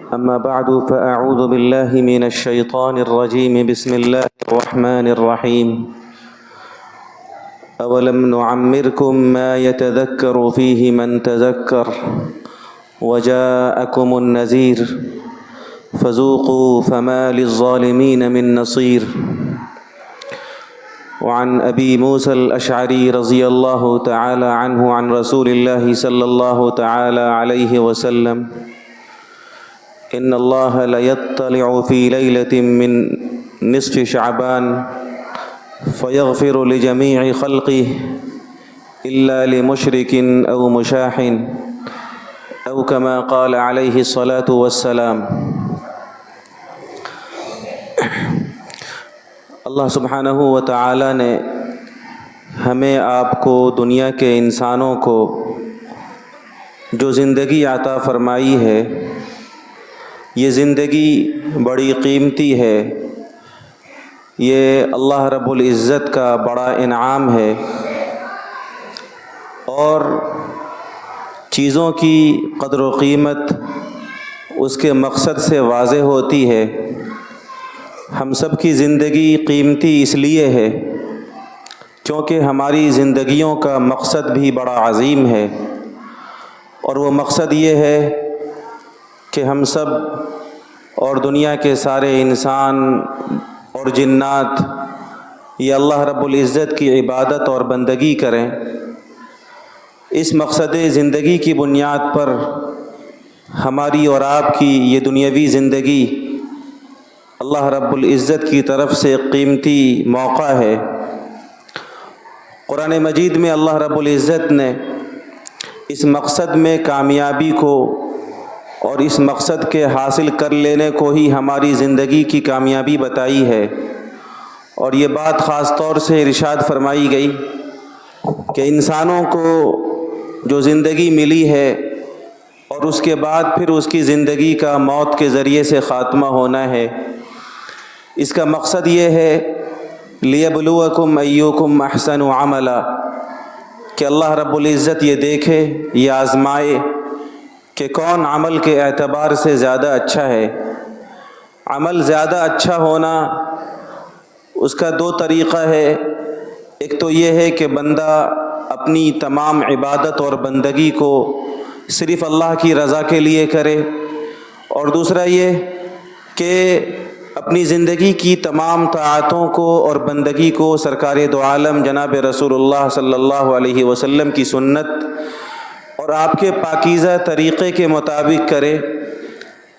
أما بعد فأعوذ بالله من الشيطان الرجيم. بسم الله الرحمن الرحيم. أولم نعمركم ما يتذكر فيه من تذكر وجاءكم النذير فذوقوا فما للظالمين من نصير. وعن أبي موسى الأشعري رضي الله تعالى عنه عن رسول الله صلى الله تعالى عليه وسلم إن الله ليطلع في ليلة من نصف شعبان فيغفر لجميع خلقه إلا لمشرك أو مشاح أو كما قال عليه الصلاة والسلام. اللہ سبحانہ و تعالی نے ہمیں آپ کو دنیا کے انسانوں کو جو زندگی عطا فرمائی ہے، یہ زندگی بڑی قیمتی ہے، یہ اللہ رب العزت کا بڑا انعام ہے، اور چیزوں کی قدر و قیمت اس کے مقصد سے واضح ہوتی ہے۔ ہم سب کی زندگی قیمتی اس لیے ہے کیونکہ ہماری زندگیوں کا مقصد بھی بڑا عظیم ہے، اور وہ مقصد یہ ہے کہ ہم سب اور دنیا کے سارے انسان اور جنات یہ اللہ رب العزت کی عبادت اور بندگی کریں۔ اس مقصد زندگی کی بنیاد پر ہماری اور آپ کی یہ دنیاوی زندگی اللہ رب العزت کی طرف سے قیمتی موقع ہے۔ قرآن مجید میں اللہ رب العزت نے اس مقصد میں کامیابی کو اور اس مقصد کے حاصل کر لینے کو ہی ہماری زندگی کی کامیابی بتائی ہے، اور یہ بات خاص طور سے ارشاد فرمائی گئی کہ انسانوں کو جو زندگی ملی ہے اور اس کے بعد پھر اس کی زندگی کا موت کے ذریعے سے خاتمہ ہونا ہے، اس کا مقصد یہ ہے لِيَبْلُوَكُمْ أَيُّكُمْ أَحْسَنُ عَمَلًا، کہ اللہ رب العزت یہ دیکھے، یہ آزمائے کہ کون عمل کے اعتبار سے زیادہ اچھا ہے۔ عمل زیادہ اچھا ہونا اس کا دو طریقہ ہے۔ ایک تو یہ ہے کہ بندہ اپنی تمام عبادت اور بندگی کو صرف اللہ کی رضا کے لیے کرے، اور دوسرا یہ کہ اپنی زندگی کی تمام طاعتوں کو اور بندگی کو سرکار دو عالم جناب رسول اللہ صلی اللہ علیہ وسلم کی سنت اور آپ کے پاکیزہ طریقے کے مطابق کرے۔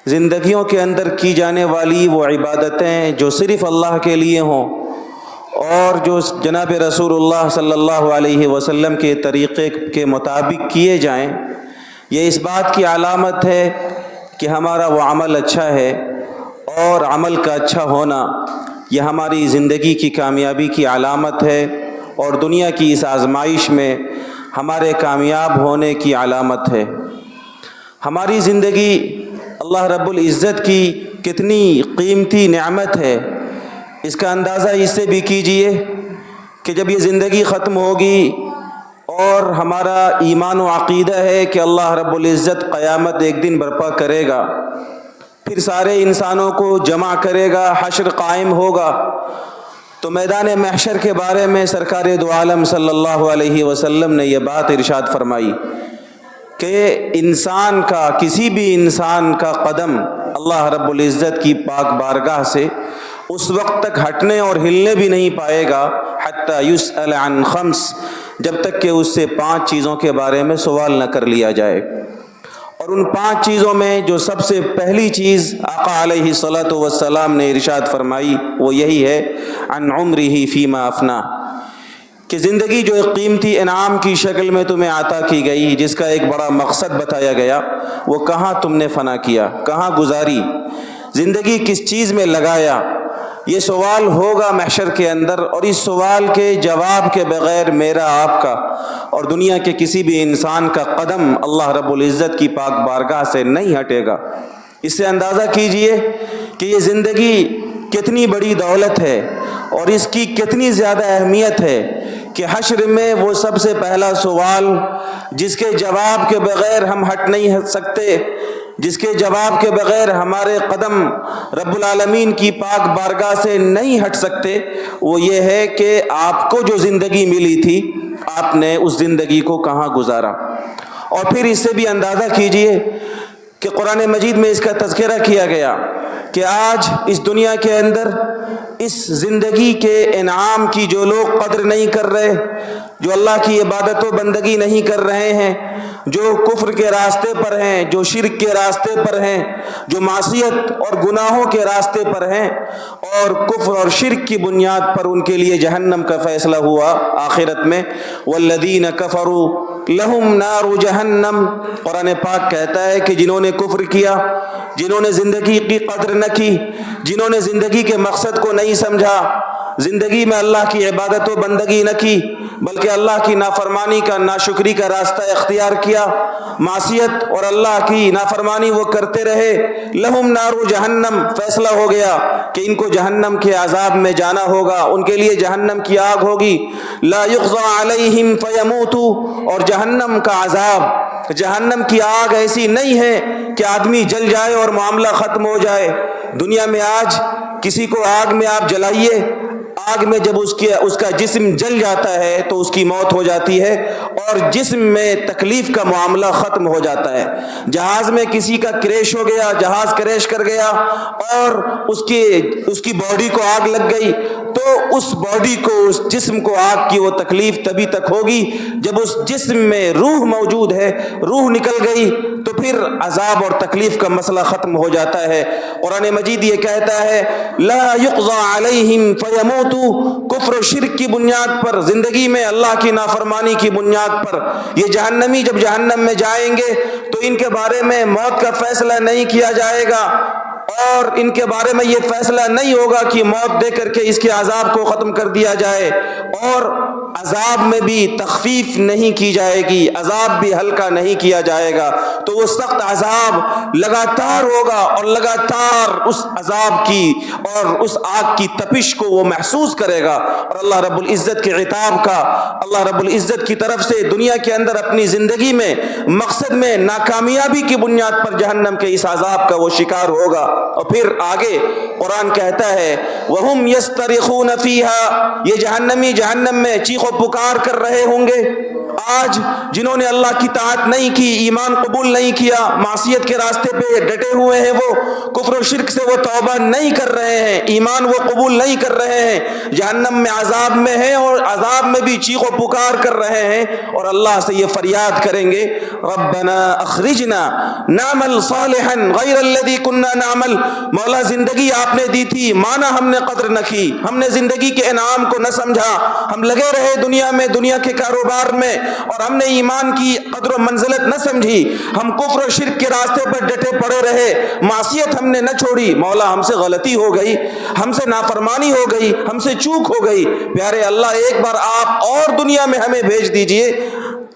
زندگیوں کے اندر کی جانے والی وہ عبادتیں جو صرف اللہ کے لیے ہوں اور جو جناب رسول اللہ صلی اللہ علیہ وسلم کے طریقے کے مطابق کیے جائیں، یہ اس بات کی علامت ہے کہ ہمارا وہ عمل اچھا ہے، اور عمل کا اچھا ہونا یہ ہماری زندگی کی کامیابی کی علامت ہے، اور دنیا کی اس آزمائش میں ہمارے کامیاب ہونے کی علامت ہے۔ ہماری زندگی اللہ رب العزت کی کتنی قیمتی نعمت ہے، اس کا اندازہ اس سے بھی کیجئے کہ جب یہ زندگی ختم ہوگی اور ہمارا ایمان و عقیدہ ہے کہ اللہ رب العزت قیامت ایک دن برپا کرے گا، پھر سارے انسانوں کو جمع کرے گا، حشر قائم ہوگا، تو میدان محشر کے بارے میں سرکار دو عالم صلی اللہ علیہ وسلم نے یہ بات ارشاد فرمائی کہ انسان کا، کسی بھی انسان کا قدم اللہ رب العزت کی پاک بارگاہ سے اس وقت تک ہٹنے اور ہلنے بھی نہیں پائے گا حتی یسأل عن خمس، جب تک کہ اس سے 5 چیزوں کے بارے میں سوال نہ کر لیا جائے۔ اور ان 5 چیزوں میں جو سب سے پہلی چیز آقا علیہ الصلاۃ والسلام نے ارشاد فرمائی وہ یہی ہے عن عمرہ فیما افنا، کہ زندگی جو ایک قیمتی انعام کی شکل میں تمہیں عطا کی گئی، جس کا ایک بڑا مقصد بتایا گیا، وہ کہاں تم نے فنا کیا، کہاں گزاری، زندگی کس چیز میں لگایا، یہ سوال ہوگا محشر کے اندر، اور اس سوال کے جواب کے بغیر میرا آپ کا اور دنیا کے کسی بھی انسان کا قدم اللہ رب العزت کی پاک بارگاہ سے نہیں ہٹے گا۔ اس سے اندازہ کیجئے کہ یہ زندگی کتنی بڑی دولت ہے اور اس کی کتنی زیادہ اہمیت ہے کہ حشر میں وہ سب سے پہلا سوال جس کے جواب کے بغیر ہم ہٹ نہیں سکتے، جس کے جواب کے بغیر ہمارے قدم رب العالمین کی پاک بارگاہ سے نہیں ہٹ سکتے، وہ یہ ہے کہ آپ کو جو زندگی ملی تھی آپ نے اس زندگی کو کہاں گزارا۔ اور پھر اس سے بھی اندازہ کیجئے کہ قرآن مجید میں اس کا تذکرہ کیا گیا کہ آج اس دنیا کے اندر اس زندگی کے انعام کی جو لوگ قدر نہیں کر رہے، جو اللہ کی عبادت و بندگی نہیں کر رہے ہیں، جو کفر کے راستے پر ہیں، جو شرک کے راستے پر ہیں، جو معصیت اور گناہوں کے راستے پر ہیں، اور کفر اور شرک کی بنیاد پر ان کے لیے جہنم کا فیصلہ ہوا آخرت میں۔ والذین کفروا لہم نار جہنم، قرآن پاک کہتا ہے کہ جنہوں نے کفر کیا، جنہوں نے زندگی کی قدر نہ کی، جنہوں نے زندگی کے مقصد کو نہیں سمجھا، زندگی میں اللہ کی عبادت و بندگی نہ کی بلکہ اللہ کی نافرمانی کا، ناشکری کا راستہ اختیار کیا، معصیت اور اللہ کی نافرمانی وہ کرتے رہے، لہم نار جہنم، فیصلہ ہو گیا کہ ان کو جہنم کے عذاب میں جانا ہوگا، ان کے لیے جہنم کی آگ ہوگی، لا یقضى علیہم فیموتوا، اور جہنم کا عذاب، جہنم کی آگ ایسی نہیں ہے کہ آدمی جل جائے اور معاملہ ختم ہو جائے۔ دنیا میں آج کسی کو آگ میں آپ جلائیے، آگ میں جب اس کا جسم جل جاتا ہے تو اس کی موت ہو جاتی ہے اور جسم میں تکلیف کا معاملہ ختم ہو جاتا ہے۔ جہاز میں کسی کا کریش ہو گیا، جہاز کریش کر گیا اور اس کی باڈی کو آگ لگ گئی تو اس باڈی کو، اس جسم کو آگ کی وہ تکلیف تبھی تک ہوگی جب اس جسم میں روح موجود ہے، روح نکل گئی تو پھر عذاب اور تکلیف کا مسئلہ ختم ہو جاتا ہے۔ قرآن مجید یہ کہتا ہے لا یقضى علیہم فیموتوا، کفر و شرک کی بنیاد پر، زندگی میں اللہ کی نافرمانی کی بنیاد پر یہ جہنمی جب جہنم میں جائیں گے تو ان کے بارے میں موت کا فیصلہ نہیں کیا جائے گا اور ان کے بارے میں یہ فیصلہ نہیں ہوگا کہ موت دے کر کے اس کے عذاب کو ختم کر دیا جائے، اور عذاب میں بھی تخفیف نہیں کی جائے گی، عذاب بھی ہلکا نہیں کیا جائے گا، تو وہ سخت عذاب لگاتار ہوگا اور لگاتار اس عذاب کی اور اس آگ کی تپش کو وہ محسوس کرے گا، اور اللہ رب العزت کے عتاب کا، اللہ رب العزت کی طرف سے دنیا کے اندر اپنی زندگی میں مقصد میں ناکامیابی کی بنیاد پر جہنم کے اس عذاب کا وہ شکار ہوگا۔ اور پھر آگے قرآن کہتا ہے وَهُمْ يَسْتَرِخُونَ فِيهَا، یہ جہنمی جہنم میں چیخ و پکار کر رہے ہوں گے۔ آج جنہوں نے اللہ کی طاعت نہیں کی، ایمان قبول نہیں کیا، معصیت کے راستے پہ ڈٹے ہوئے ہیں، وہ کفر و شرک سے وہ توبہ نہیں کر رہے ہیں، ایمان وہ قبول نہیں کر رہے ہیں، جہنم میں عذاب میں ہیں اور عذاب میں بھی چیخ و پکار کر رہے ہیں اور اللہ سے یہ فریاد کریں گے ربنا اخرجنا نعمل صالحا غیر الذی كنا نعمل، مولا زندگی آپ نے دی تھی، مانا ہم نے قدر نہ کی، ہم نے زندگی کے انعام کو نہ سمجھا، ہم لگے رہے دنیا میں، دنیا کے کاروبار میں، اور ہم نے ایمان کی قدر و منزلت نہ سمجھی، ہم کفر و شرک کے راستے پر ڈٹے پڑے رہے، معصیت ہم نے نہ چھوڑی، مولا ہم سے غلطی ہو گئی، ہم سے نافرمانی ہو گئی، ہم سے چوک ہو گئی، پیارے اللہ ایک بار آپ اور دنیا میں ہمیں بھیج دیجئے،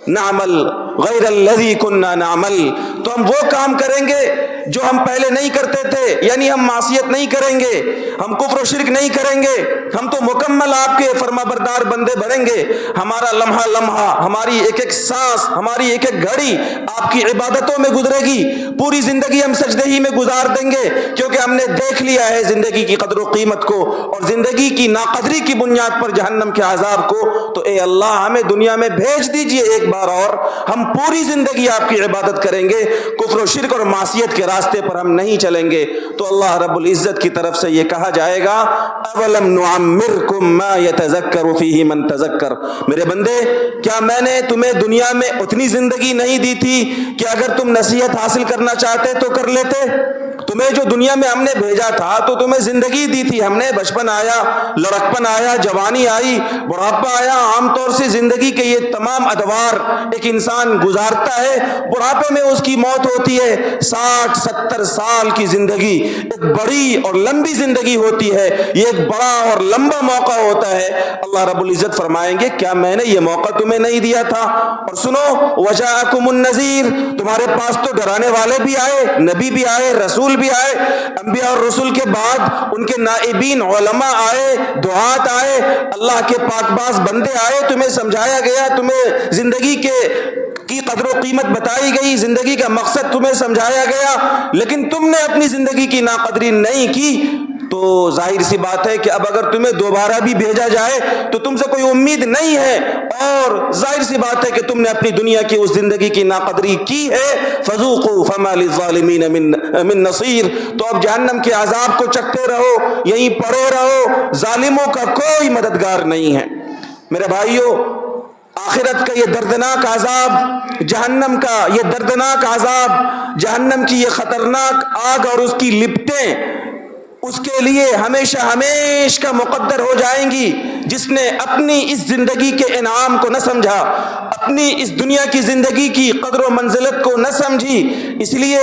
نعمل غیر الذی کنا نعمل، تو ہم وہ کام کریں گے جو ہم پہلے نہیں کرتے تھے، یعنی ہم معصیت نہیں کریں گے، ہم کفر و شرک نہیں کریں گے، ہم تو مکمل آپ کے فرما بردار بندے بنیں گے، ہمارا لمحہ لمحہ، ہماری ایک ایک سانس، ہماری ایک ایک گھڑی آپ کی عبادتوں میں گزرے گی، پوری زندگی ہم سجدے ہی میں گزار دیں گے، کیونکہ ہم نے دیکھ لیا ہے زندگی کی قدر و قیمت کو اور زندگی کی ناقدری کی بنیاد پر جہنم کے عذاب کو، تو اے اللہ ہمیں دنیا میں بھیج دیجئے ایک بار اور، ہم پوری زندگی آپ کی عبادت کریں گے، کفر و شرک اور معصیت کے راستے پر ہم نہیں چلیں گے، تو اللہ رب العزت کی طرف سے یہ کہا جائے گا اولم نعمرکم ما یتذکر فیہ من تذکر، میرے بندے کیا میں نے تمہیں دنیا میں اتنی زندگی نہیں دی تھی کہ اگر تم نصیحت حاصل کرنا چاہتے تو کر لیتے؟ تمہیں جو دنیا میں ہم نے بھیجا تھا تو تمہیں زندگی دی تھی، ہم نے بچپن آیا، لڑکپن آیا، جوانی آئی، بڑھاپا آیا، عام طور سے زندگی کے یہ تمام ادوار ایک انسان گزارتا ہے، بڑھاپے میں اس کی موت ہوتی ہے، 60-70 سال کی زندگی ایک بڑی اور لمبی زندگی ہوتی ہے، یہ ایک بڑا اور لمبا موقع ہوتا ہے، اللہ رب العزت فرمائیں گے کیا میں نے یہ موقع تمہیں نہیں دیا تھا؟ اور سنو وجاءکم النذیر، تمہارے پاس تو ڈرانے والے بھی آئے، نبی بھی آئے، رسول بھی آئے، انبیاء اور رسول کے بعد ان کے نائبین علماء آئے، دعات آئے، اللہ کے پاک باز بندے آئے، تمہیں سمجھایا گیا، تمہیں زندگی کے کی قدر و قیمت بتائی گئی، زندگی کا مقصد تمہیں سمجھایا گیا، لیکن تم نے اپنی زندگی کی ناقدری نہیں کی، تو ظاہر سی بات ہے کہ اب اگر تمہیں دوبارہ بھی بھیجا جائے تو تم سے کوئی امید نہیں ہے، اور ظاہر سی بات ہے کہ تم نے اپنی دنیا کی اس زندگی کی ناقدری کی ہے۔ فذوقوا فما للظالمین من نصیر، تو اب جہنم کے عذاب کو چکھتے رہو، یہیں پڑے رہو، ظالموں کا کوئی مددگار نہیں ہے۔ میرے بھائیو، آخرت کا یہ دردناک عذاب، جہنم کا یہ دردناک عذاب، جہنم کی یہ خطرناک آگ اور اس کی لپٹیں اس کے لیے ہمیشہ ہمیشہ کا مقدر ہو جائیں گی جس نے اپنی اس زندگی کے انعام کو نہ سمجھا، اپنی اس دنیا کی زندگی کی قدر و منزلت کو نہ سمجھی۔ اس لیے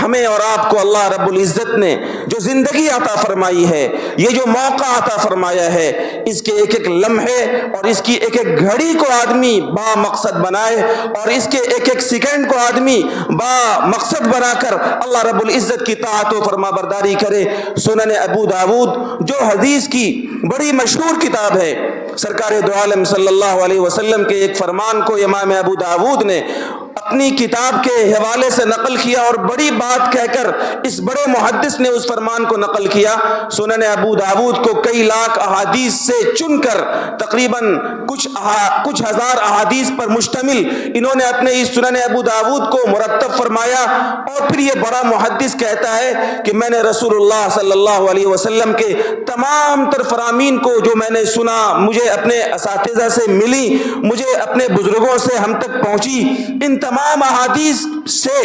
ہمیں اور آپ کو اللہ رب العزت نے جو زندگی عطا فرمائی ہے، یہ جو موقع عطا فرمایا ہے، اس کے ایک ایک لمحے اور اس کی ایک ایک گھڑی کو آدمی با مقصد بنائے، اور اس کے ایک ایک سیکنڈ کو آدمی با مقصد بنا کر اللہ رب العزت کی طاعت و فرما برداری کرے۔ سنن ابو داود جو حدیث کی بڑی مشہور کتاب ہے، سرکار دو عالم صلی اللہ علیہ وسلم کے ایک فرمان کو امام ابو داود نے اپنی کتاب کے حوالے سے نقل کیا، اور بڑی بات کہہ کر اس بڑے محدث نے اس فرمان کو نقل کیا۔ سنن ابو داود کو کئی لاکھ احادیث سے چن کر تقریباً کچھ ہزار احادیث پر مشتمل انہوں نے اپنے اس سنن ابو داود کو مرتب فرمایا، اور پھر یہ بڑا محدث کہتا ہے کہ میں نے رسول اللہ صلی اللہ علیہ وسلم کے تمام تر فرامین کو جو میں نے سنا، مجھے اپنے اساتذہ سے ملی، مجھے اپنے بزرگوں سے ہم تک پہنچی، ان تمام احادیث سے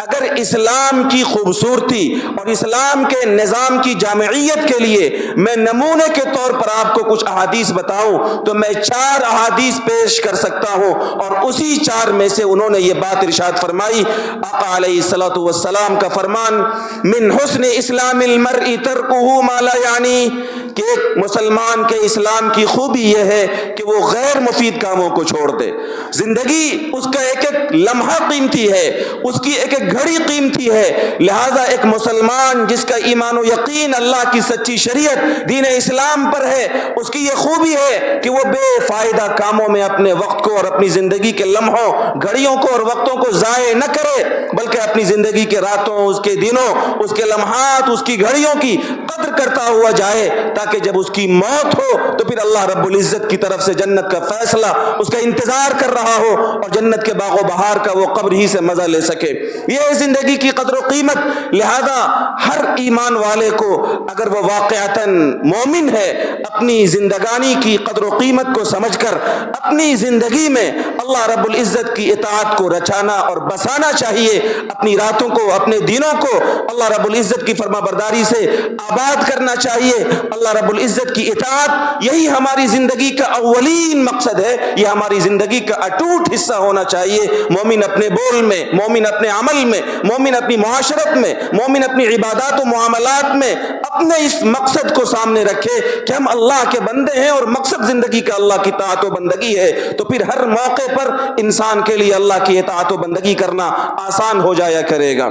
اگر اسلام کی خوبصورتی اور اسلام کے نظام کی جامعیت کے لیے میں نمونے کے طور پر آپ کو کچھ احادیث بتاؤں تو میں 4 احادیث پیش کر سکتا ہوں، اور اسی 4 میں سے انہوں نے یہ بات ارشاد فرمائی۔ آقا علیہ الصلوۃ والسلام کا فرمان، من حسن اسلام المرء ترکہ ما لا یعنی، کہ ایک مسلمان کے اسلام کی خوبی یہ ہے کہ وہ غیر مفید کاموں کو چھوڑ دے۔ زندگی اس کا ایک ایک لمحہ قیمتی ہے، اس کی ایک ایک گھڑی قیمتی ہے، لہذا ایک مسلمان جس کا ایمان و یقین اللہ کی سچی شریعت دین اسلام پر ہے، اس کی یہ خوبی ہے کہ وہ بے فائدہ کاموں میں اپنے وقت کو اور اپنی زندگی کے لمحوں، گھڑیوں کو اور وقتوں کو ضائع نہ کرے، بلکہ اپنی زندگی کے راتوں، اس کے دنوں، اس کے لمحات، اس کی گھڑیوں کی قدر کرتا ہوا جائے، تاکہ جب اس کی موت ہو تو پھر اللہ رب العزت کی طرف سے جنت کا فیصلہ اس کا انتظار کر رہا ہو، اور جنت کے باغ و بہار کا وہ قبر ہی سے مزہ لے سکے۔ یہ زندگی کی قدر و قیمت، لہذا ہر ایمان والے کو اگر وہ واقعتاً مومن ہے، اپنی زندگانی کی قدر و قیمت کو سمجھ کر اپنی زندگی میں اللہ رب العزت کی اطاعت کو رچانا اور بسانا چاہیے، اپنی راتوں کو، اپنے دنوں کو اللہ رب العزت کی فرما برداری سے آباد کرنا چاہیے۔ اللہ رب العزت کی اطاعت یہی ہماری زندگی کا اولین مقصد ہے، یہ ہماری زندگی کا اٹوٹ حصہ ہونا چاہیے۔ مومن اپنے بول میں، مومن اپنے عمل میں، مومن اپنی معاشرت میں، مومن اپنی عبادات و معاملات میں اپنے اس مقصد کو سامنے رکھے کہ ہم اللہ کے بندے ہیں، اور مقصد زندگی کا اللہ کی طاعت و بندگی ہے، تو پھر ہر موقع پر انسان کے لیے اللہ کی اطاعت و بندگی کرنا آسان ہو جایا کرے گا۔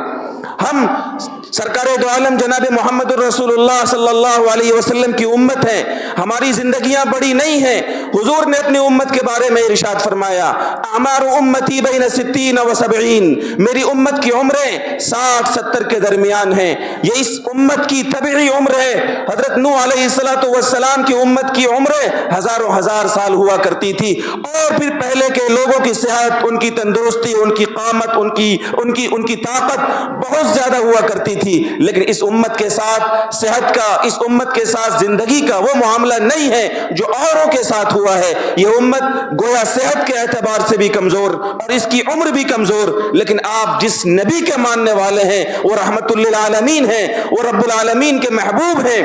ہم سرکار دو عالم جناب محمد الرسول اللہ صلی اللہ علیہ وسلم کی امت ہیں، ہماری زندگیاں بڑی نہیں ہیں۔ حضور نے اپنی امت کے بارے میں ارشاد فرمایا، اعمار امتی بین 60 و 70، میری امت کی عمریں 60-70 کے درمیان ہیں، یہ اس امت کی طبعی عمر ہے۔ حضرت نوح علیہ السلام کی امت کی عمریں ہزاروں ہزار سال ہوا کرتی تھی، اور پھر پہلے کے لوگوں کی صحت، ان کی تندرستی، ان کی قامت، ان کی طاقت بہت زیادہ ہوا کرتی تھی، لیکن اس امت کے ساتھ صحت کا، اس امت کے ساتھ زندگی کا وہ معاملہ نہیں ہے جو اوروں کے ساتھ ہوا ہے۔ یہ امت گویا صحت کے اعتبار سے بھی کمزور اور اس کی عمر بھی کمزور، لیکن آپ جس نبی کے ماننے والے ہیں وہ رحمت للعالمین ہیں، وہ رب العالمین کے محبوب ہیں۔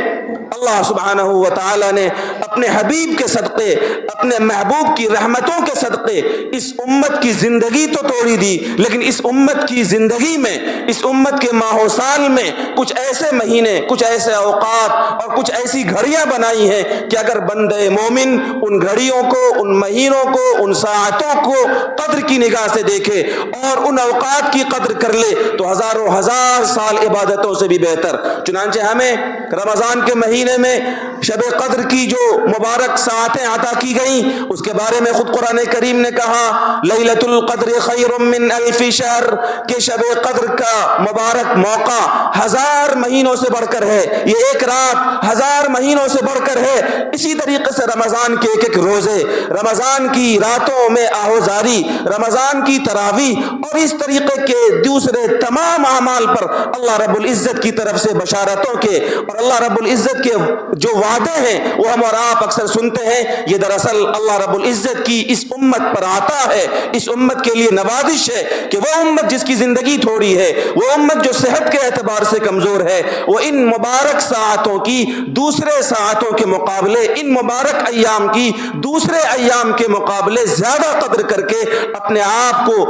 اللہ سبحانہ و تعالی نے اپنے حبیب کے صدقے، اپنے محبوب کی رحمتوں کے صدقے اس امت کی زندگی تو توڑی دی، لیکن اس امت کی زندگی میں، اس امت کے ماہ و سال میں کچھ ایسے مہینے، کچھ ایسے اوقات اور کچھ ایسی گھڑیاں بنائی ہیں کہ اگر بندے مومن ان گھڑیوں کو، ان مہینوں کو، ان ساعتوں کو قدر کی نگاہ سے دیکھے اور ان اوقات کی قدر کر لے تو ہزاروں ہزار سال عبادتوں سے بھی بہتر۔ چنانچہ ہمیں رمضان کے مہینے میں شب قدر کی جو مبارک ساعتیں عطا کی گئیں اس کے بارے میں خود قرآن کریم نے کہا لیلۃ القدر خیر من الف شہر، کہ شب قدر کا مبارک موقع 1000 مہینوں سے بڑھ کر ہے، یہ ایک رات 1000 مہینوں سے بڑھ کر ہے۔ اسی طریقے سے رمضان کے ایک روزے، رمضان کی راتوں میں آہوزاری، رمضان کی تراویح اور اس طریقے کے دوسرے تمام اعمال پر اللہ رب العزت کی طرف سے بشارتوں کے اور اللہ رب العزت کے جو وعدے ہیں وہ ہم اور آپ اکثر سنتے ہیں، یہ دراصل اللہ رب العزت کی اس امت پر آتا ہے، اس امت کے لیے نوازش ہے کہ وہ امت جس کی زندگی تھوڑی ہے، وہ امت جو صحت کے اعتبار سے کمزور ہے، وہ ان مبارک ساعتوں کی دوسرے ساعتوں کے مقابلے، ان مبارک ایام کی دوسرے ایام کے مقابلے زیادہ قدر کر کے اپنے آپ کو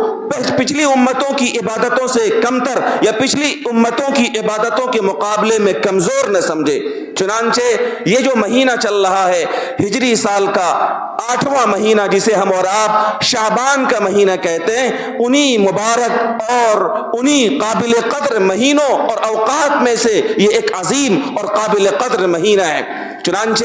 پچھلی امتوں کی عبادتوں سے کمتر یا پچھلی امتوں کی عبادتوں کے مقابلے میں کمزور نہ سمجھے۔ چنانچہ یہ جو مہینہ چل رہا ہے ہجری سال کا 8واں مہینہ جسے ہم اور آپ شعبان کا مہینہ کہتے ہیں، انہی مبارک اور انہی قابل قدر مہینوں اور اوقات میں سے یہ ایک عظیم اور قابل قدر مہینہ ہے۔ چنانچہ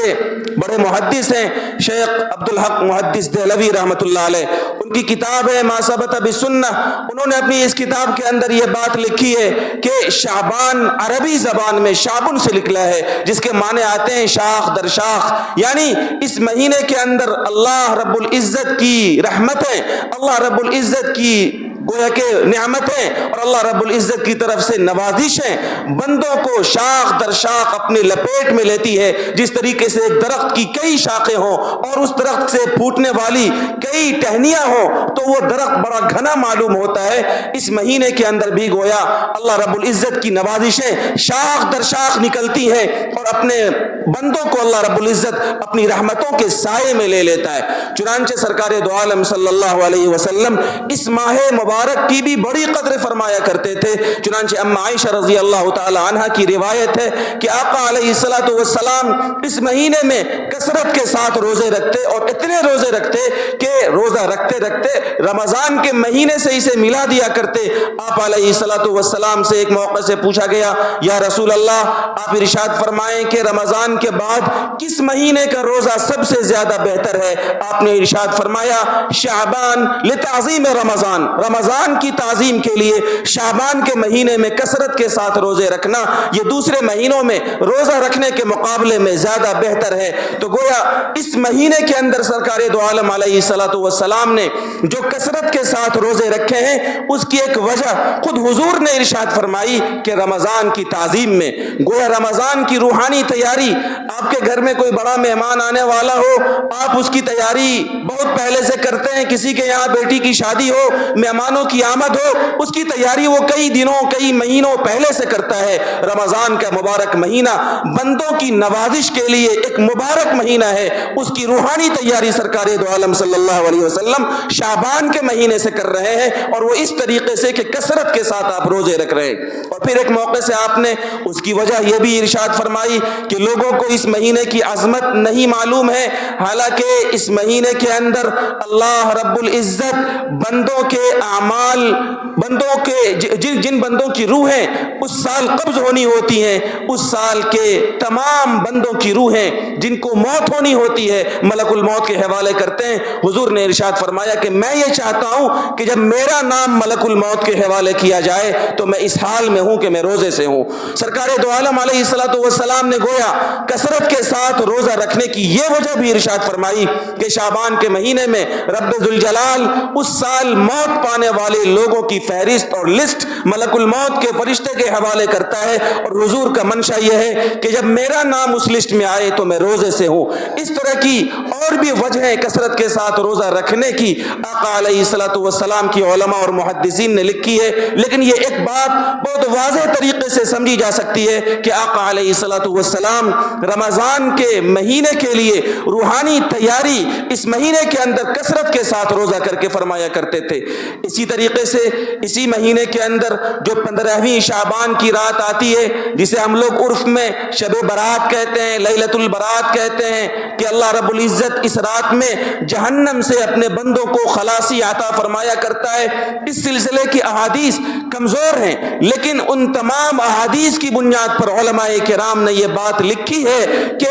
بڑے محدث ہیں شیخ عبدالحق محدث دہلوی رحمۃ اللہ علیہ، ان کی کتاب ہے ما ثبت بالسنہ، انہوں نے اپنی اس کتاب کے اندر یہ بات لکھی ہے کہ شعبان عربی زبان میں شعبن سے نکلا ہے، جس کے معنی آتے ہیں شاخ در شاخ، یعنی اس مہینے کے اندر اللہ رب العزت کی رحمتیں، اللہ رب العزت کی گویا کہ نعمتیں اور اللہ رب العزت کی طرف سے نوازشیں بندوں کو شاخ در شاخ اپنے لپیٹ میں لیتی ہے۔ جس طریقے سے ایک درخت کی کئی شاخیں ہوں اور اس درخت سے پھوٹنے والی کئی ٹہنیاں ہوں تو وہ درخت بڑا گھنا معلوم ہوتا ہے، اس مہینے کے اندر بھی گویا اللہ رب العزت کی نوازشیں شاخ در شاخ نکلتی ہیں اور اپنے بندوں کو اللہ رب العزت اپنی رحمتوں کے سائے میں لے لیتا ہے۔ چنانچہ سرکار دو عالم صلی اللہ علیہ وسلم اس ماہ مبارک کی بھی بڑی قدر فرمایا کرتے تھے۔ چنانچہ اما عائشہ رضی اللہ تعالی عنہ کی روایت ہے کہ آقا علیہ الصلوۃ والسلام اس مہینے میں کثرت کے ساتھ روزے رکھتے اور اتنے روزے رکھتے کہ روزہ رکھتے رکھتے رمضان کے مہینے سے اسے ملا دیا کرتے۔ آپ علیہ الصلوۃ والسلام سے ایک موقع سے پوچھا گیا یا رسول اللہ آپ ارشاد فرمائیں کہ رمضان کے بعد کس مہینے کا روزہ سب سے زیادہ بہتر ہے؟ آپ نے ارشاد فرمایا شعبان لتعظیم رمضان، رمضان کی تعظیم کے لیے شعبان کے مہینے میں کثرت کے ساتھ روزے رکھنا یہ دوسرے مہینوں میں روزہ رکھنے کے مقابلے میں زیادہ بہتر ہے۔ تو گویا اس مہینے کے اندر سرکار دو عالم علیہ الصلوۃ والسلام نے جو کثرت کے ساتھ روزے رکھے ہیں اس کی ایک وجہ خود حضور نے ارشاد فرمائی کہ رمضان کی تعظیم میں، گویا رمضان کی روحانی تیاری، آپ کے گھر میں کوئی بڑا مہمان آنے والا ہو آپ اس کی تیاری بہت پہلے سے کرتے ہیں، کسی کے یہاں بیٹی کی شادی ہو، مہمانوں کی آمد ہو، اس کی تیاری وہ کئی دنوں کئی مہینوں پہلے سے کرتا ہے۔ رمضان کا مبارک مہینہ بندوں کی نوازش کے لیے ایک مبارک مہینہ ہے، اس کی روحانی تیاری سرکار دو عالم صلی اللہ علیہ وسلم شعبان کے مہینے سے کر رہے ہیں اور وہ اس طریقے سے کہ کثرت کے ساتھ آپ روزے رکھ رہے ہیں۔ اور پھر ایک موقع سے آپ نے اس کی وجہ یہ بھی ارشاد فرمائی کہ لوگوں کو اس مہینے کی عظمت نہیں معلوم ہے، حالانکہ اس مہینے کے اندر اللہ رب العزت بندوں کے اعمال، بندوں کے جن بندوں کی روحیں اس سال قبض ہونی ہوتی ہیں، اس سال کے تمام بندوں کی روحیں جن کو موت ہونی ہوتی ہے ملک الموت کے حوالے کرتے ہیں۔ حضور نے ارشاد فرمایا کہ میں یہ چاہتا ہوں کہ جب میرا نام ملک الموت کے حوالے کیا جائے تو میں اس حال میں ہوں کہ میں روزے سے ہوں۔ سرکار دو عالم علیہ الصلوۃ والسلام نے گویا کثرت کے ساتھ روزہ رکھنے کی یہ وجہ بھی ارشاد فرمائی کہ شعبان کے مہینے میں رب ذوالجلال اس سال موت پانے والے لوگوں کی فہرست اور لسٹ ملک الموت کے فرشتے کے حوالے کرتا ہے، اور حضور کا منشا یہ ہے کہ جب میرا نام اس لسٹ میں آئے تو میں روزے سے ہوں۔ اس طرح کی اور بھی وجہیں کثرت کے ساتھ روزہ رکھنے کی آقا علیہ الصلوۃ والسلام کی علماء اور محدثین نے لکھی ہے، لیکن یہ ایک بات بہت واضح طریقے سے سمجھی جا سکتی ہے کہ آقا علیہ الصلوۃ والسلام رمضان کے مہینے کے لیے روحانی تیاری اس مہینے کے اندر کثرت کے ساتھ روزہ کر کے فرمایا کرتے تھے۔ اسی طریقے سے اسی مہینے کے اندر جو 15ویں شعبان کی رات آتی ہے جسے ہم لوگ عرف میں شب برات کہتے ہیں، لیلۃ البرات کہتے ہیں، کہ اللہ رب العزت عزت اس رات میں جہنم سے اپنے بندوں کو خلاصی عطا فرمایا کرتا ہے۔ اس سلسلے کی احادیث کمزور ہیں، لیکن ان تمام احادیث کی بنیاد پر علماء کرام نے یہ بات لکھی ہے کہ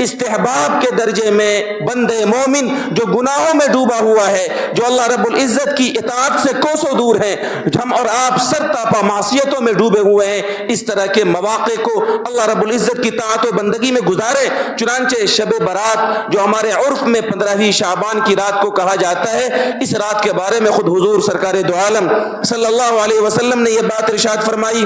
استحباب کے درجے میں بندے مومن جو گناہوں میں ڈوبا ہوا ہے، جو اللہ رب العزت کی اطاعت سے کوسوں دور ہے، ہم اور آپ سر تاپا معصیتوں میں ڈوبے ہوئے ہیں، اس طرح کے مواقع کو اللہ رب العزت کی طاعت و بندگی میں گزارے۔ چنانچہ شب برات جو ہمارے عرف میں 15ویں شعبان کی رات کو کہا جاتا ہے، اس رات کے بارے میں خود حضور سرکار دو عالم صلی اللہ علیہ وسلم نے یہ بات ارشاد فرمائی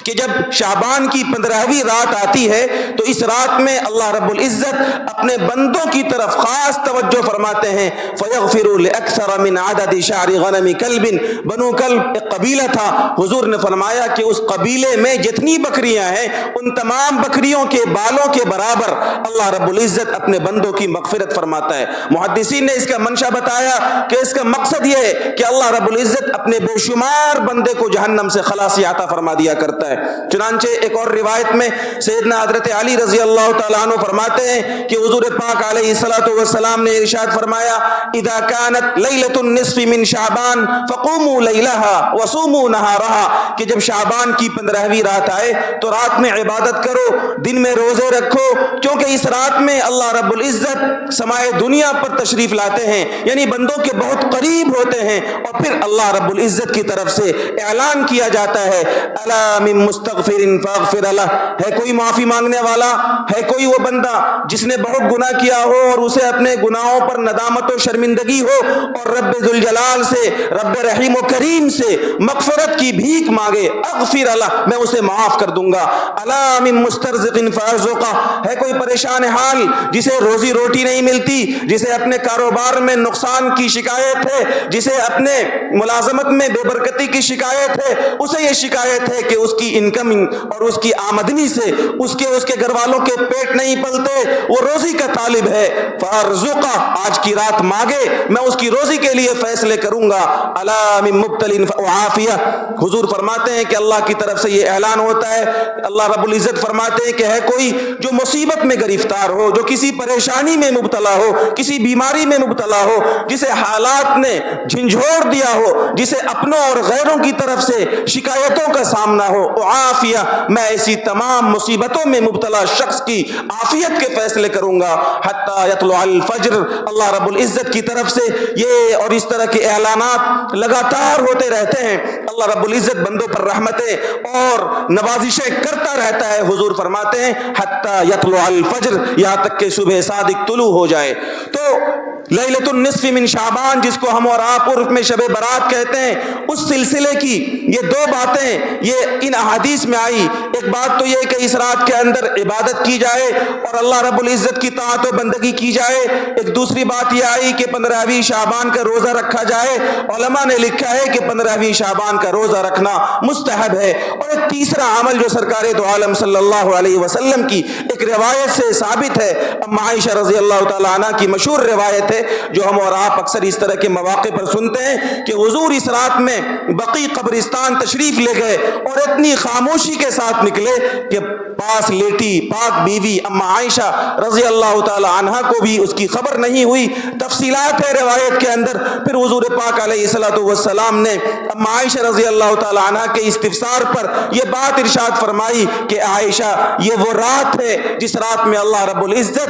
کہ جب شعبان کی 15ویں رات آتی ہے تو اس رات میں اللہ رب العزت اپنے بندوں کی طرف خاص توجہ فرماتے ہیں۔ فَيَغْفِرُ لِأَكْثَرَ مِنْ عَدَدِ شَعْرِ غَنَمِ كَلْبٍ، بنو کلب ایک قبیلہ تھا، حضور نے فرمایا کہ اس قبیلے میں جتنی بکریاں ہیں ان تمام بکریوں کے بالوں کے برابر اللہ رب العزت اپنے بندوں کی مغفرت فرماتا ہے۔ محدثین نے اس کا منشا بتایا کہ اس کا مقصد یہ ہے کہ اللہ رب العزت اپنے بے شمار بندے کو جہنم سے خلاصی عطا فرما دیا کرتا ہے۔ چنانچہ ایک اور روایت میں سیدنا حضرت علی رضی اللہ تعالیٰ عنہ فرماتے ہیں کہ حضور پاک علیہ الصلوۃ والسلام نے ارشاد فرمایا، اذا كانت لیلۃ النصف من شعبان فقوموا لیلها وصوموا نہارها، کہ جب شعبان کی 15ویں رات آئے تو رات میں عبادت کرو، دن میں روزے رکھو، کیونکہ اس رات میں اللہ رب العزت سمائے دنیا پر تشریف لاتے ہیں، یعنی بندوں کے بہت قریب ہوتے ہیں، اور پھر اللہ رب العزت کی طرف سے اعلان کیا جاتا ہے، الا من مستغفر فاغفر لہ، ہے کوئی معافی مانگنے والا، ہے کوئی وہ بندہ جس نے بہت گناہ کیا ہو اور اسے اپنے گناہوں پر ندامت و شرمندگی ہو اور رب ذوالجلال سے، رب رحیم و کریم سے مغفرت کی بھیک مانگے، اغفر لہ، میں اسے معاف کر دوں گا۔ الا من مسترزق فارزقہ، ہے کوئی پریشان حال جسے روزی روٹی نہیں ملتی، جسے اپنے کاروبار میں نقصان کی شکایت ہے، جسے اپنے ملازمت میں بے برکتی کی شکایت ہے، اسے یہ شکایت ہے کہ اس کی انکمنگ اور اس کی آمدنی سے اس کے گھر والوں کے پیٹ نہیں پلتے، وہ روزی کا طالب ہے، فارزقہ، آج کی رات مانگے، میں اس کی روزی کے لیے فیصلے کروں گا۔ الا من مبتل فعافیہ، حضور فرماتے ہیں کہ اللہ کی طرف سے یہ اعلان ہوتا ہے، اللہ رب العزت فرماتے ہیں کہ ہے کوئی جو مصیبت میں گرفتار ہو، جو کسی پریشانی میں مبتلا ہو، کسی بیماری میں مبتلا ہو، جسے حالات نے جھنجھوڑ دیا ہو، جسے اپنوں اور غیروں کی طرف سے شکایتوں کا سامنا ہو، عافیہ، میں ایسی تمام مصیبتوں میں مبتلا شخص کی عافیت کے فیصلے کروں گا۔ حتی یطلع الفجر، اللہ رب العزت کی طرف سے یہ اور اس طرح کے اعلانات لگاتار ہوتے رہتے ہیں، اللہ رب العزت بندوں پر رحمتیں اور نوازشیں کرتا رہتا ہے۔ حضور فرماتے ہیں حتی یطلع الفجر، یہاں تک کہ صبح صادق طلوع ہو جائے۔ تو لیلۃ النصف من شعبان، جس کو ہم اور آپ عرف میں شب برات کہتے ہیں، اس سلسلے کی یہ دو باتیں یہ ان احادیث میں آئی۔ ایک بات تو یہ کہ اس رات کے اندر عبادت کی جائے اور اللہ رب العزت کی طاعت و بندگی کی جائے، ایک دوسری بات یہ آئی کہ 15ویں شعبان کا روزہ رکھا جائے، علماء نے لکھا ہے کہ 15ویں شعبان کا روزہ رکھنا مستحب ہے۔ اور ایک تیسرا عمل جو سرکار دو عالم صلی اللہ علیہ وسلم کی ایک روایت سے ثابت ہے، ام عائشہ رضی اللہ تعالیٰ عنہ کی مشہور روایت ہے جو ہم اور آپ اکثر اس طرح کے مواقع پر سنتے ہیں کہ حضور اس رات میں بقیع قبرستان تشریف لے گئے اور اتنی خاموشی کے ساتھ نکلے کہ پاس لیٹی پاک بیوی اما عائشہ رضی اللہ تعالی عنہا کو بھی اس کی خبر نہیں ہوئی۔ تفصیلات ہے روایت کے اندر۔ پھر حضور پاک علیہ الصلوۃ والسلام نے اما عائشہ رضی اللہ تعالی عنہا کے استفسار پر یہ بات ارشاد فرمائی کہ عائشہ، یہ وہ رات ہے جس رات میں اللہ رب العزت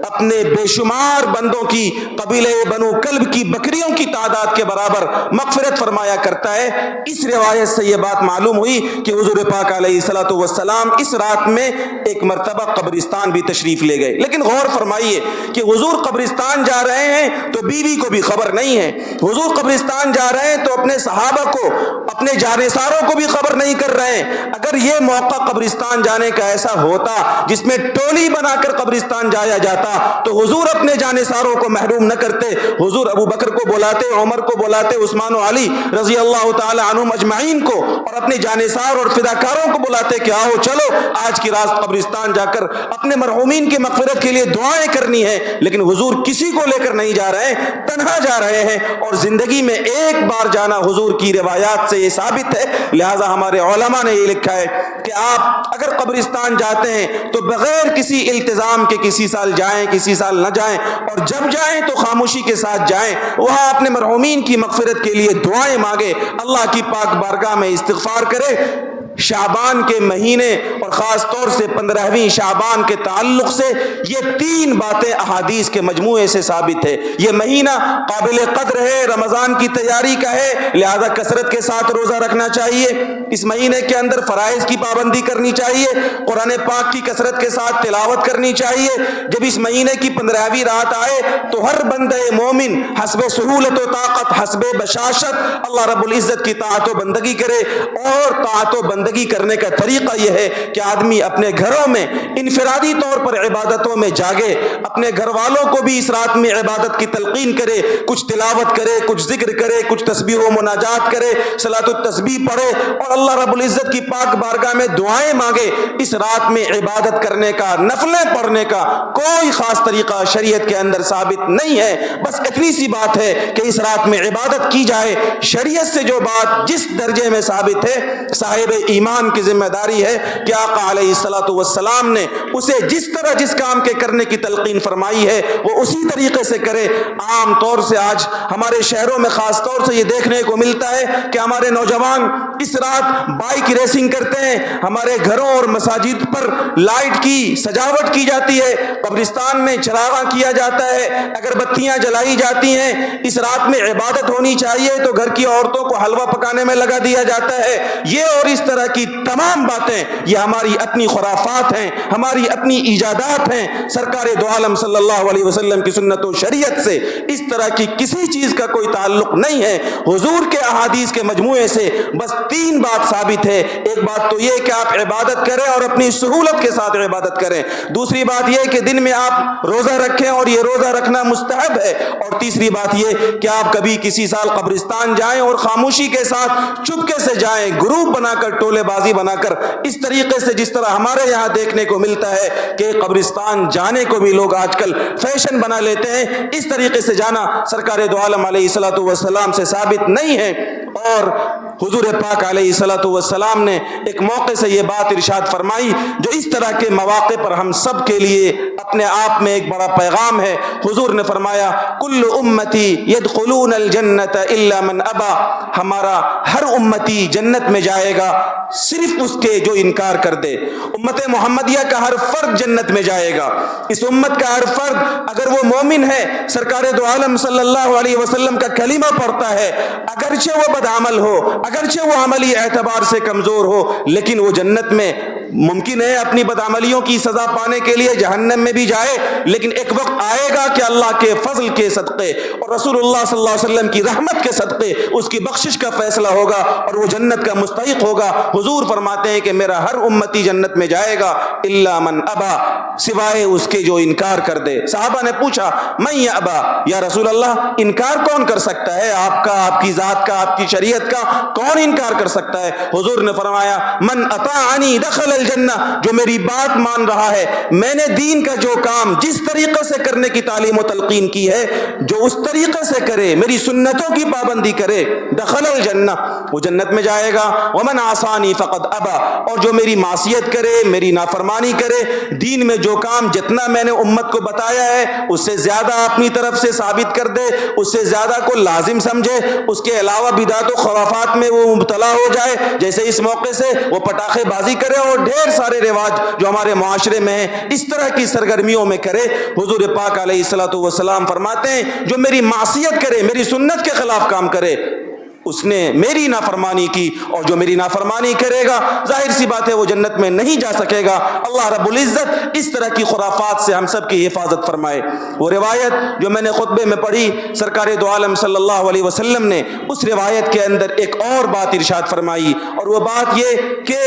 اپنے بے شمار بندوں کی قبیلہ بنو کلب کی بکریوں کی تعداد کے برابر مغفرت فرمایا کرتا ہے۔ اس روایت سے یہ بات معلوم ہوئی کہ حضور پاک علیہ الصلوۃ والسلام اس رات میں ایک مرتبہ قبرستان بھی تشریف لے گئے۔ لیکن غور فرمائیے کہ حضور قبرستان جا رہے ہیں تو بیوی کو بھی خبر نہیں ہے، حضور قبرستان جا رہے ہیں تو اپنے صحابہ کو، اپنے جانثاروں کو بھی خبر نہیں کر رہے ہیں۔ اگر یہ موقع قبرستان جانے کا ایسا ہوتا جس میں ٹولی بنا کر قبرستان جایا جاتا تو حضور اپنے جانثاروں کو محروم نہ کرتے, حضور ابو بکر کو بلاتے, عمر کو بلاتے, عثمان و علی رضی اللہ تعالی عنہم اجمعین کو اور اپنے جانثار اور فداکاروں کو بلاتے کہ آؤ چلو آج کی رات قبرستان جا کر اپنے مرحومین کی مغفرت کے لیے دعائیں کرنی ہے. لیکن حضور کسی کو لے کر نہیں جا رہے ہیں, تنہا جا رہے ہیں, اور زندگی میں ایک بار جانا حضور کی روایات سے یہ ثابت ہے. لہٰذا ہمارے علماء نے یہ لکھا ہے کہ آپ اگر قبرستان جاتے ہیں تو بغیر کسی التزام کے کسی سال جائیں کسی سال نہ جائیں, اور جب جائیں تو خاموشی کے ساتھ جائیں, وہاں اپنے مرحومین کی مغفرت کے لیے دعائیں مانگے, اللہ کی پاک بارگاہ میں استغفار کرے. شعبان کے مہینے اور خاص طور سے 15ویں شعبان کے تعلق سے یہ 3 باتیں احادیث کے مجموعے سے ثابت ہے. یہ مہینہ قابل قدر ہے, رمضان کی تیاری کا ہے, لہذا کثرت کے ساتھ روزہ رکھنا چاہیے. اس مہینے کے اندر فرائض کی پابندی کرنی چاہیے, قرآن پاک کی کثرت کے ساتھ تلاوت کرنی چاہیے. جب اس مہینے کی 15ویں رات آئے تو ہر بندہ مومن حسب سہولت و طاقت, حسب بشاشت اللہ رب العزت کی طاعت و بندگی کرے. اور طاعت و بندگی کرنے کا طریقہ یہ ہے کہ آدمی اپنے گھروں میں انفرادی طور پر عبادتوں میں جاگے, اپنے گھر والوں کو بھی اس رات میں عبادت کی تلقین کرے, کچھ تلاوت کرے, کچھ ذکر کرے, کچھ تسبیح و مناجات کرے, صلاۃ التسبیح پڑھے اور اللہ رب العزت کی پاک بارگاہ میں دعائیں مانگے. اس رات میں عبادت کرنے کا, نفلیں پڑھنے کا کوئی خاص طریقہ شریعت کے اندر ثابت نہیں ہے. بس اتنی سی بات ہے کہ اس رات میں عبادت کی جائے. شریعت سے جو بات جس درجے میں ثابت ہے, صاحب ایمان کی ذمہ داری ہے کہ آقا علیہ الصلوۃ والسلام نے اسے جس طرح جس کام کے کرنے کی تلقین فرمائی ہے وہ اسی طریقے سے کرے. عام طور سے آج ہمارے شہروں میں خاص طور سے یہ دیکھنے کو ملتا ہے کہ ہمارے نوجوان اس رات بائک ریسنگ کرتے ہیں, ہمارے گھروں اور مساجد پر لائٹ کی سجاوٹ کی جاتی ہے, قبرستان میں چراغاں کیا جاتا ہے, اگربتیاں جلائی جاتی ہیں. اس رات میں عبادت ہونی چاہیے تو گھر کی عورتوں کو حلوہ پکانے میں لگا دیا جاتا ہے. یہ اور اس طرح کی تمام باتیں یہ ہماری اپنی خرافات ہیں, ہماری اپنی ایجادات ہیں. سرکار دو عالم صلی اللہ علیہ وسلم کی سنت و شریعت سے اس طرح کی کسی چیز کا کوئی تعلق نہیں ہے. حضور کے احادیث کے مجموعے سے بس 3 بات ثابت ہے. ایک بات تو یہ کہ آپ عبادت کریں اور اپنی سہولت کے ساتھ عبادت کریں. دوسری بات یہ کہ دن میں آپ روزہ رکھیں اور یہ روزہ رکھنا مستحب ہے. اور تیسری بات یہ کہ آپ کبھی کسی سال قبرستان جائیں اور خاموشی کے ساتھ چپکے سے جائیں, گروپ بنا کر, ٹولے بازی بنا کر, اس طریقے سے جس طرح ہمارے یہاں دیکھنے کو ملتا ہے کہ قبرستان جانے کو بھی لوگ آج کل فیشن بنا لیتے ہیں. اس طریقے سے جانا سرکار دو عالم علیہ الصلوۃ والسلام سے ثابت نہیں ہے. اور حضور پاک علیہ الصلوۃ والسلام نے ایک موقع سے یہ بات ارشاد فرمائی جو اس طرح کے مواقع پر ہم سب کے لیے اپنے آپ میں ایک بڑا پیغام ہے. حضور نے فرمایا کل امتی یدخلون الجنت الا من ابا, ہمارا ہر امتی جنت میں جائے گا صرف اس کے جو انکار کر دے. امت محمدیہ کا ہر فرد جنت میں جائے گا. اس امت کا ہر فرد اگر وہ مومن ہے, سرکار دو عالم صلی اللہ علیہ وسلم کا کلمہ پڑھتا ہے, اگرچہ وہ بدعمل ہو, اگرچہ وہ عملی اعتبار سے کمزور ہو, لیکن وہ جنت میں ممکن ہے اپنی بدعملیوں کی سزا پانے کے لیے جہنم میں بھی جائے, لیکن ایک وقت آئے گا کہ اللہ کے فضل کے صدقے اور رسول اللہ صلی اللہ علیہ وسلم کی رحمت کے صدقے اس کی بخشش کا فیصلہ ہوگا اور وہ جنت کا مستحق ہوگا. حضور فرماتے ہیں کہ میرا ہر امتی جنت میں جائے گا الا من ابا, سوائے اس کے جو انکار کر دے. صحابہ نے پوچھا من یابا, یا رسول اللہ انکار کون کر سکتا ہے, آپ کا, آپ کی ذات کا, آپ کی شریعت کا کون انکار کر سکتا ہے؟ حضور نے فرمایا من اطاعنی دخل الجنہ, جو میری بات مان رہا ہے, میں نے دین کا جو کام جس طریقے سے کرنے کی تعلیم و تلقین کی ہے جو اس طریقے سے کرے, میری سنتوں کی پابندی کرے, دخل الجنہ, وہ جنت میں جائے گا. ومن عصانی فقد ابا, اور جو میری معصیت کرے, میری نافرمانی کرے, دین میں جو کام جتنا میں نے امت کو بتایا ہے اس سے زیادہ اپنی طرف سے ثابت کر دے, اس سے زیادہ کو لازم سمجھے, اس کے علاوہ بدعت و خرافات میں وہ مبتلا ہو جائے, جیسے اس موقع سے وہ پٹاخے بازی کرے اور ڈھیر سارے رواج جو ہمارے معاشرے میں ہیں اس طرح کی سرگرمیوں میں کرے. حضور پاک علیہ الصلوۃ والسلام فرماتے ہیں جو میری معصیت کرے, میری سنت کے خلاف کام کرے, اس نے میری نافرمانی کی, اور جو میری نافرمانی کرے گا ظاہر سی بات ہے وہ جنت میں نہیں جا سکے گا. اللہ رب العزت اس طرح کی خرافات سے ہم سب کی حفاظت فرمائے. وہ روایت جو میں نے خطبے میں پڑھی, سرکار دو عالم صلی اللہ علیہ وسلم نے اس روایت کے اندر ایک اور بات ارشاد فرمائی, اور وہ بات یہ کہ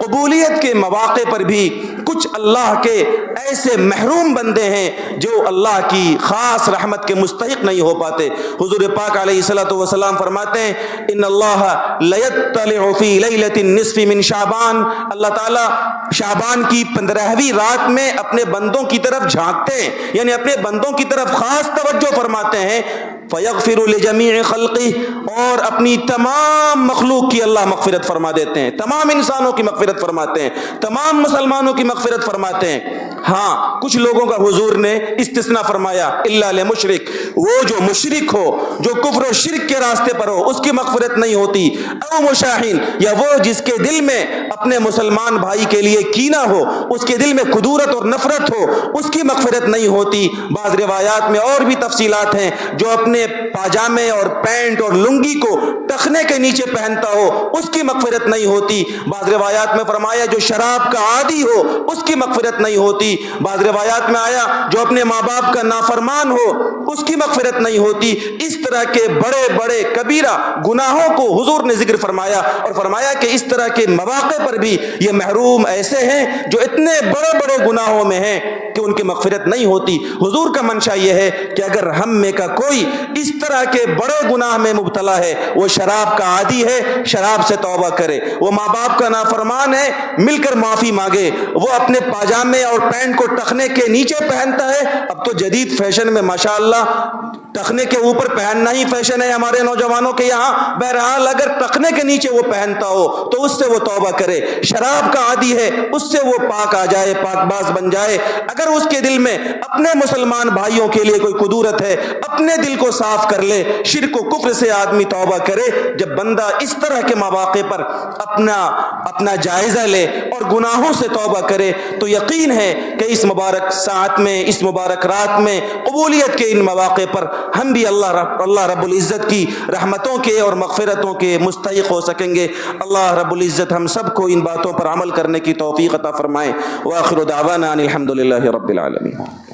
قبولیت کے مواقع پر بھی کچھ اللہ کے ایسے محروم بندے ہیں جو اللہ کی خاص رحمت کے مستحق نہیں ہو پاتے۔ حضور پاک علیہ الصلوۃ والسلام فرماتے ہیں ان اللہ لیطلع فی لیلۃ النصف من شعبان، اللہ تعالیٰ شعبان کی 15ویں رات میں اپنے بندوں کی طرف جھانکتے ہیں، یعنی اپنے بندوں کی طرف خاص توجہ فرماتے ہیں۔ فیغفر لجمیع خلقہ، اور اپنی تمام مخلوق کی اللہ مغفرت فرما دیتے ہیں، تمام انسانوں کی مغفرت فرماتے ہیں، تمام مسلمانوں کی مغفرت فرماتے ہیں۔ ہاں کچھ لوگوں کا حضور نے استثناء فرمایا، الا لمشرک، وہ جو مشرک ہو، جو کفر و شرک کے راستے پر ہو، اس کی مغفرت نہیں ہوتی، او مشاحن، یا وہ جس کے دل میں اپنے مسلمان بھائی کے لیے کینہ ہو، اس کے دل میں کدورت اور نفرت ہو، اس کی مغفرت نہیں ہوتی۔ بعض روایات میں اور بھی تفصیلات ہیں، جو اپنے پاجامے اور پینٹ اور لنگی کو ٹخنے کے نیچے پہنتا ہو، اس کی مغفرت نہیں ہوتی۔ بعض روایات میں فرمایا جو شراب کا عادی ہو، اس کی مغفرت نہیں ہوتی۔ بعض روایات میں آیا جو اپنے ماں باپ کا نافرمان ہو، اس کی مغفرت نہیں ہوتی۔ اس طرح کے بڑے بڑے کبیرہ گناہوں کو حضور نے ذکر فرمایا، اور فرمایا کہ اس طرح کے مواقع پر بھی یہ محروم ایسے ہیں جو اتنے بڑے بڑے گناہوں میں ہیں کہ ان کی مغفرت نہیں ہوتی۔ حضور کا منشا یہ ہے کہ اگر ہم میں کا کوئی اس طرح کے بڑے گناہ میں مبتلا ہے، وہ شراب کا عادی ہے، شراب سے توبہ کرے، وہ ماں باپ کا نافرمان ہے، مل کر معافی مانگے، وہ اپنے پاجامے اور پینٹ کو ٹخنے کے نیچے پہنتا ہے، اب تو جدید فیشن میں ماشاءاللہ ٹخنے کے اوپر پہننا ہی فیشن ہے ہمارے نوجوانوں کے یہاں، بہرحال اگر ٹخنے کے نیچے وہ پہنتا ہو تو اس سے وہ توبہ کرے۔ شراب کا عادی ہے، اس سے وہ پاک آ جائے، پاک باز بن جائے۔ اگر اس کے دل میں اپنے مسلمان بھائیوں کے لیے کوئی کدورت ہے، اپنے دل کو صاف کر لے، شرک و کفر سے آدمی توبہ کرے۔ جب بندہ اس طرح کے مواقع پر اپنا جائزہ لے اور گناہوں سے توبہ کرے تو یقین ہے کہ اس مبارک ساعت میں، اس مبارک رات میں، قبولیت کے ان مواقع پر ہم بھی اللہ رب العزت کی رحمتوں کے اور مغفرتوں کے مستحق ہو سکیں گے۔ اللہ رب العزت ہم سب کو ان باتوں پر عمل کرنے کی توفیق عطا فرمائے۔ وآخر دعوانا ان الحمد للہ رب العالمین۔